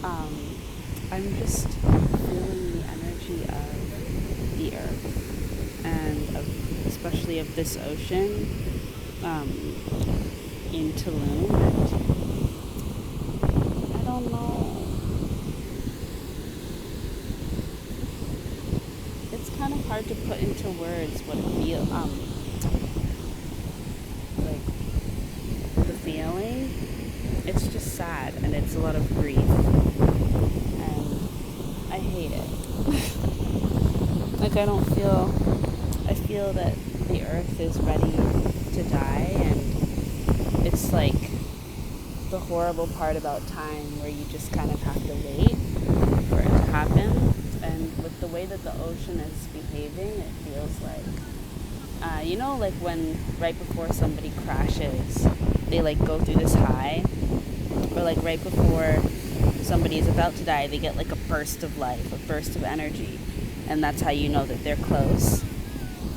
I'm just feeling the energy of the earth and especially of this ocean um, in Tulum. And I don't know. It's kind of hard to put into words what it feels. Like the feeling. It's just sad and it's a lot of grief. I hate it. Like I feel that the earth is ready to die, and it's like the horrible part about time where you just kind of have to wait for it to happen. And with the way that the ocean is behaving, it feels like, like when right before somebody crashes, they like go through this high, or like right before somebody is about to die, they get like a burst of life, a burst of energy, and that's how you know that they're close.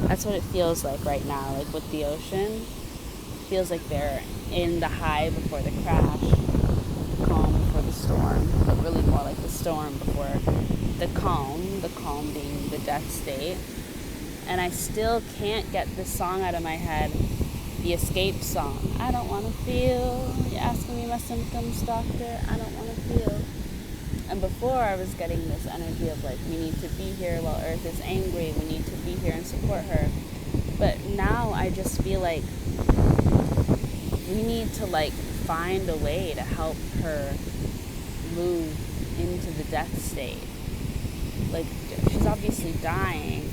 That's what it feels like right now, like with the ocean. It feels like they're in the high before the crash, calm before the storm, but really more like the storm before the calm being the death state. And I still can't get this song out of my head, the Escape song. I don't want to feel, you're asking me my symptoms, doctor, I don't want to feel. And before I was getting this energy of like, we need to be here while Earth is angry, we need to be here and support her. But now I just feel like we need to like find a way to help her move into the death state. Like, she's obviously dying,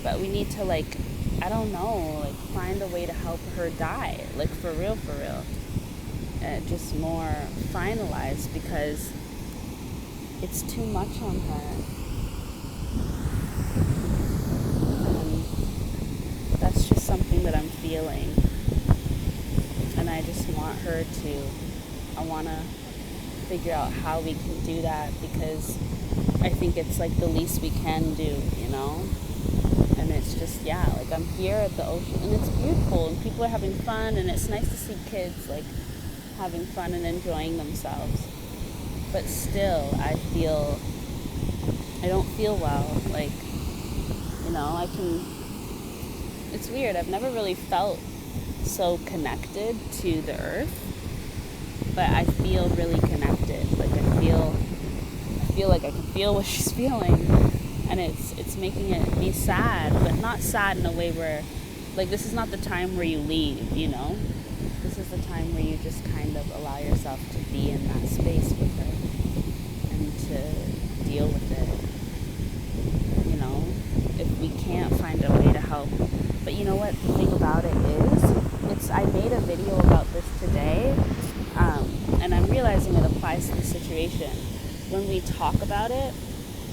but we need to like, I don't know, like find a way to help her die, like for real, just more finalized, because it's too much on her. And that's just something that I'm feeling, and I just want her to, I want to figure out how we can do that, because I think it's like the least we can do, you know? And it's just, like I'm here at the ocean and it's beautiful and people are having fun, and it's nice to see kids like having fun and enjoying themselves. But still, I don't feel well. Like, it's weird. I've never really felt so connected to the earth, but I feel really connected. Like I feel like I can feel what she's feeling. And it's making it be sad, but not sad in a way where, like, this is not the time where you leave, you know? This is the time where you just kind of allow yourself to be in that space with her and to deal with it, you know? If we can't find a way to help. But you know what the thing about it is? I made a video about this today, and I'm realizing it applies to the situation. When we talk about it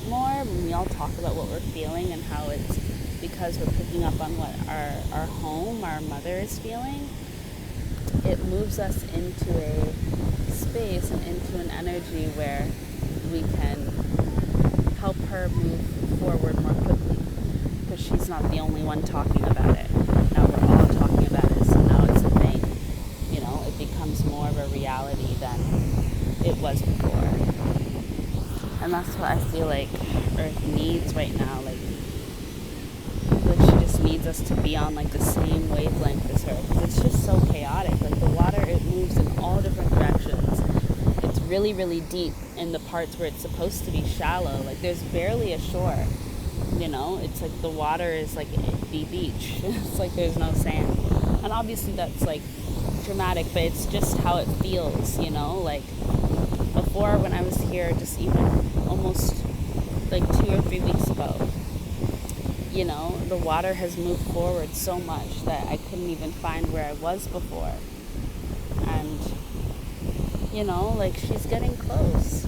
more, when we all talk about what we're feeling and how it's because we're picking up on what our home, our mother is feeling, it moves us into a space and into an energy where we can help her move forward more quickly, because she's not the only one talking about it. Now we're all talking about it, so now it's a thing. You know, it becomes more of a reality than it was before. And that's what I feel like Earth needs right now. Like she just needs us to be on like the same wavelength as her. Because it's just so chaotic. Like the water, it moves in all different directions. It's really, really deep in the parts where it's supposed to be shallow. Like there's barely a shore. You know, it's like the water is like the beach. It's like there's no sand. And obviously that's like dramatic, but it's just how it feels, you know, like before when I was here, just even almost like 2 or 3 weeks ago, you know, the water has moved forward so much that I couldn't even find where I was before. And, you know, like she's getting close.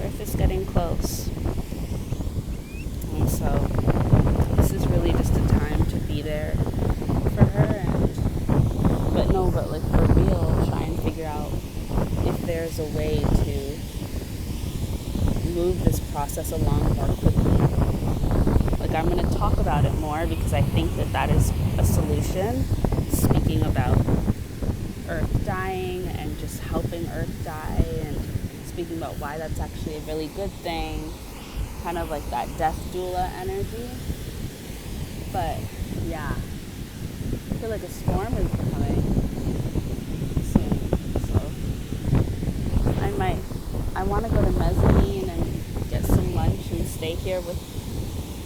Earth is getting close. And so this is really just a time to be there for her, but like for real, try and figure out if there's a way to move this process along more quickly. Like I'm going to talk about it more because I think that is a solution, speaking about Earth dying and just helping Earth die, and speaking about why that's actually a really good thing, kind of like that death doula energy. But yeah, I feel like a storm is coming soon, so I want to go to Mezzanine and get some lunch and stay here with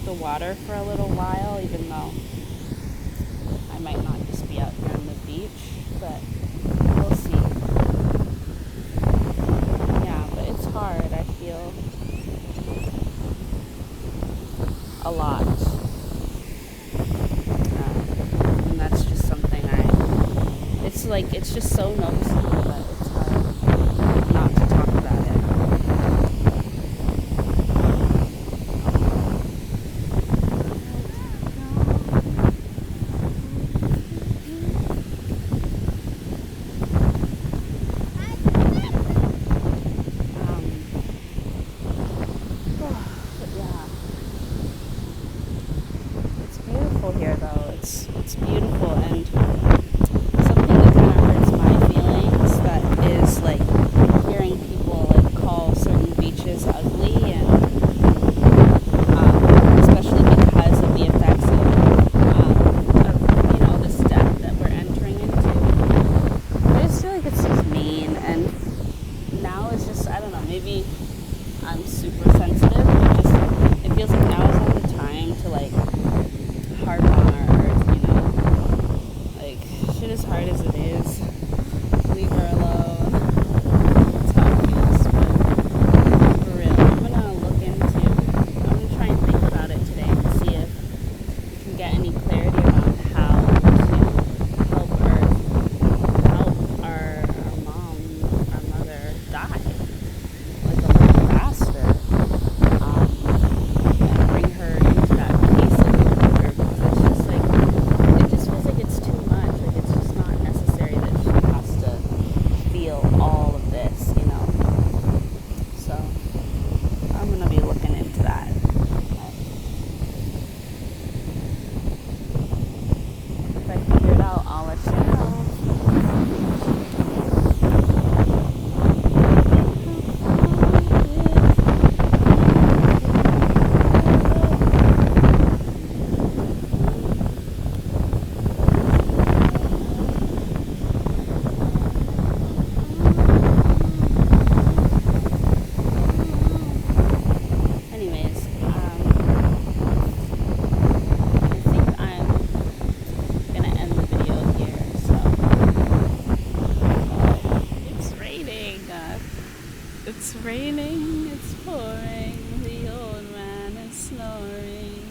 the water for a little while, even though I might not just be out here on the beach, but we'll see. Yeah, but it's hard, I feel a lot. And that's just something it's just so noticeable that it's hard not to talk about it. Here though, it's beautiful, and something that kind of hurts my feelings that is like hearing people like call certain beaches ugly, and especially because of the effects of this death that we're entering into. I just feel like it's just mean, and now it's just, I don't know, maybe I'm super sensitive, but just it feels like now is not the time to like harp on our earth, like, shit is hard as it is. Leave her alone. That's how it feels, but for real, I'm gonna try and think about it today and see if we can get any clarity around how to help our mom, our mother die, like a little faster. And bring her into that peace of comfort, because it's just like, it just feels like it's too much. Like, it's just not necessary that she has to feel all of this, So I'm gonna be looking into that. If I figure it out, I'll let you know. It's raining, it's pouring, the old man is snoring.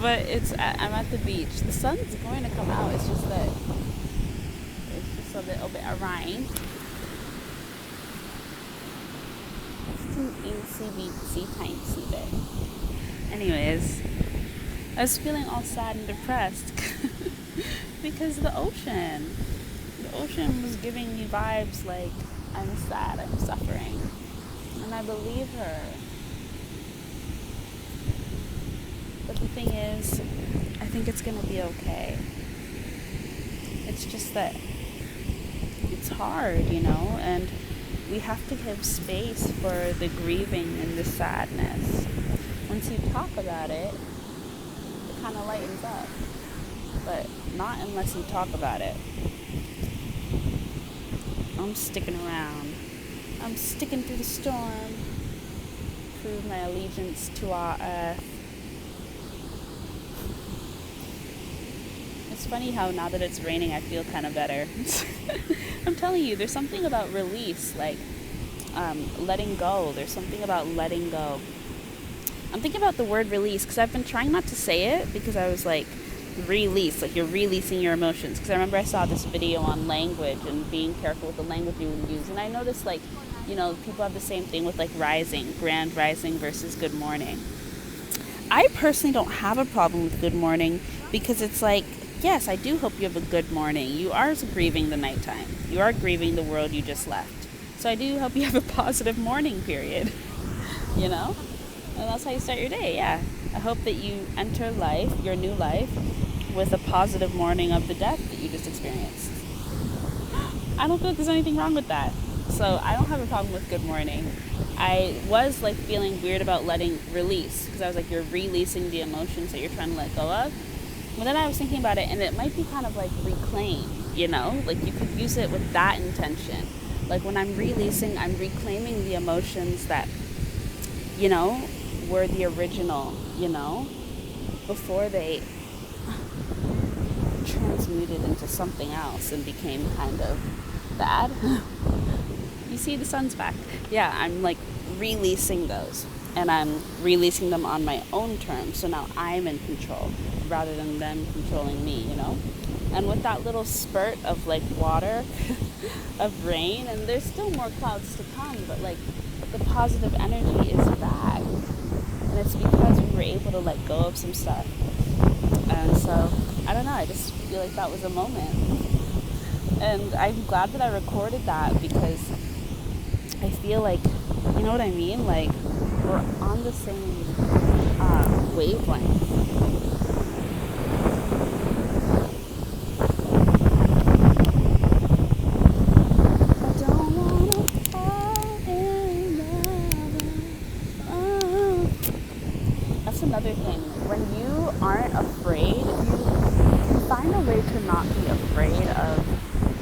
But I'm at the beach. The sun's going to come out. It's just that it's just a little bit of rain. It's an incy tiny bit. Anyways, I was feeling all sad and depressed because the ocean was giving me vibes like, I'm sad, I'm suffering, and I believe her. But the thing is, I think it's gonna be okay. It's just that it's hard, and we have to give space for the grieving and the sadness. Once you talk about it, it kind of lightens up, but not unless you talk about it. I'm sticking around. I'm sticking through the storm. Prove my allegiance to our earth. It's funny how now that it's raining, I feel kind of better. I'm telling you, there's something about release, like letting go. There's something about letting go. I'm thinking about the word release because I've been trying not to say it because I was like, release, like you're releasing your emotions, because I remember I saw this video on language and being careful with the language you use, and I noticed like people have the same thing with like rising, grand rising versus good morning. I personally don't have a problem with good morning because it's like, yes, I do hope you have a good morning. You are grieving the nighttime, you are grieving the world you just left, so I do hope you have a positive morning period. And that's how you start your day. Yeah, I hope that you enter life, your new life, with a positive morning of the death that you just experienced. I don't feel like there's anything wrong with that. So I don't have a problem with good morning. I was like feeling weird about letting release, because I was like, you're releasing the emotions that you're trying to let go of. But then I was thinking about it, and it might be kind of like reclaim, like you could use it with that intention. Like when I'm releasing, I'm reclaiming the emotions that, were the original, before they transmuted into something else and became kind of bad. You see, the sun's back. Yeah, I'm like releasing those, and I'm releasing them on my own terms. So now I'm in control rather than them controlling me, And with that little spurt of like water, of rain, and there's still more clouds to come, but like the positive energy is back. And it's because we were able to let go of some stuff. And so, I don't know, I just feel like that was a moment. And I'm glad that I recorded that, because I feel like, you know what I mean? Like, we're on the same wavelength. I don't wanna fall in love. That's another thing. When you aren't afraid, if you can find a way to not be afraid of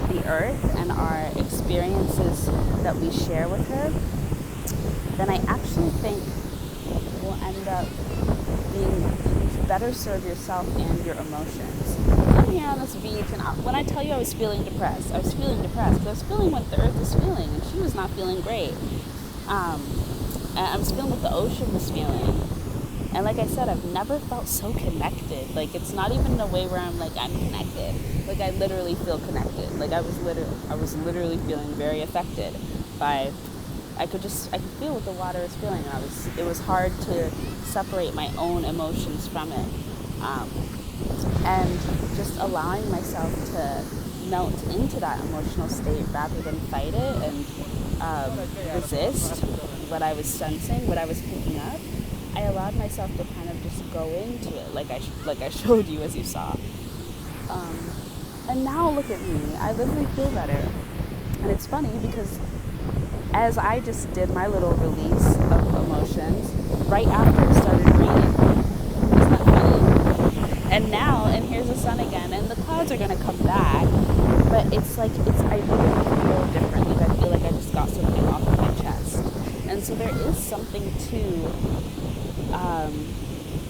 the earth and our experiences that we share with her, then I actually think will end up being, you better serve yourself and your emotions. I'm here on this beach, and when I tell you I was feeling depressed because I was feeling what the earth is feeling, and she was not feeling great. And I was feeling what the ocean was feeling. And like I said, I've never felt so connected. Like, it's not even in a way where I'm like, I'm connected. Like, I literally feel connected. Like, I was literally feeling very affected by, I could feel what the water is feeling. And it was hard to separate my own emotions from it. And just allowing myself to melt into that emotional state rather than fight it and resist what I was sensing, what I was picking up. I allowed myself to kind of just go into it, like I showed you, as you saw. And now look at me. I literally feel better. And it's funny because as I just did my little release of emotions, right after it started raining. Isn't that funny? And now, and here's the sun again, and the clouds are going to come back. But it's like, I literally feel different. Like I feel like I just got something off of my chest. And so there is something to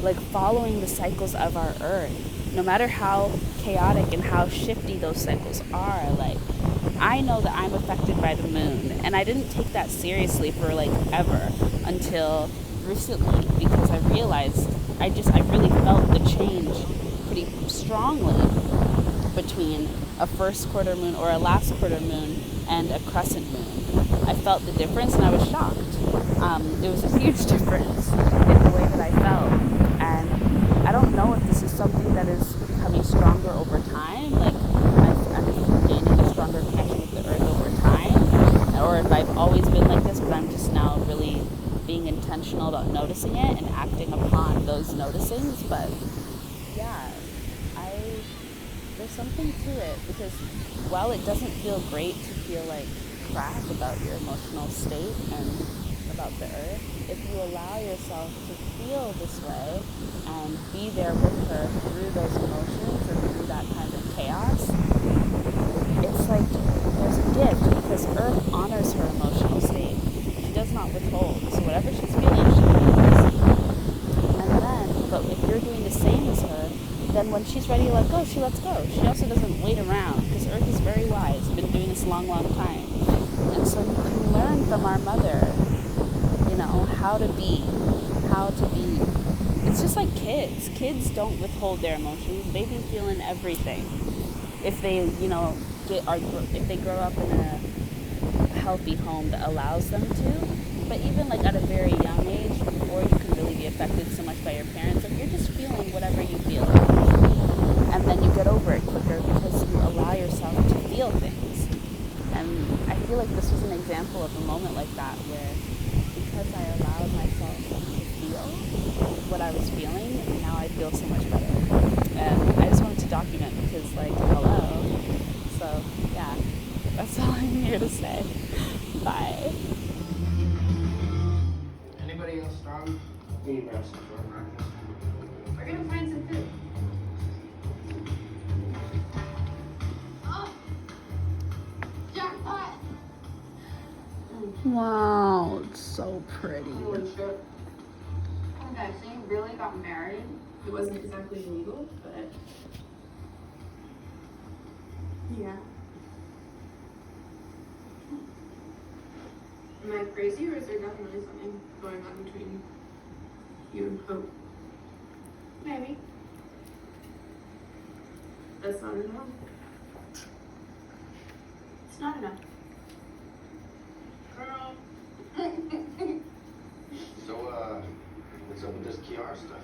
like following the cycles of our earth, no matter how chaotic and how shifty those cycles are. Like, I know that I'm affected by the moon, and I didn't take that seriously for like ever until recently, because I realized I really felt the change pretty strongly between a first quarter moon or a last quarter moon and a crescent moon. I felt the difference, and I was shocked. It was a huge difference in the way that I felt, and I don't know if this is something that is becoming stronger over time, like I'm gaining a stronger connection with the earth over time, or if I've always been like this, but I'm just now really being intentional about noticing it and acting upon those noticings. But yeah, there's something to it, because while it doesn't feel great to feel like crap about your emotional state and about the earth, if you allow yourself to feel this way and be there with her through those emotions and through that kind of chaos, it's like there's a gift, because earth honors her emotional state. She does not withhold. So whatever she's feeling, she feels. And then, but if you're doing the same as her, then when she's ready to let go, she lets go. She also doesn't wait around, because earth is very wise, been doing this a long, long time. And so you can learn from our mother, how to be. It's just like kids. Kids don't withhold their emotions. They be feeling everything. If they, if they grow up in a healthy home that allows them to. But even like at a very young age, before you can really be affected so much by your parents, if you're just feeling whatever you feel, and then you get over it quicker because you allow yourself to feel things. And I feel like this was an example of a moment like that, where because I allowed myself to feel what I was feeling, now I feel so much better. And I just wanted to document, because like, hello. So yeah, That's all I'm here to say. Bye. Anybody else strong? We need to grab some short breakfast. We're gonna find some food. Oh! Jackpot! Wow, it's so pretty. Holy shit. Okay, so you really got married. It wasn't exactly legal, but yeah. Am I crazy, or is there definitely something going on between you and Hope? Maybe. That's not enough. It's not enough. Girl. So, what's up with this Kiara stuff?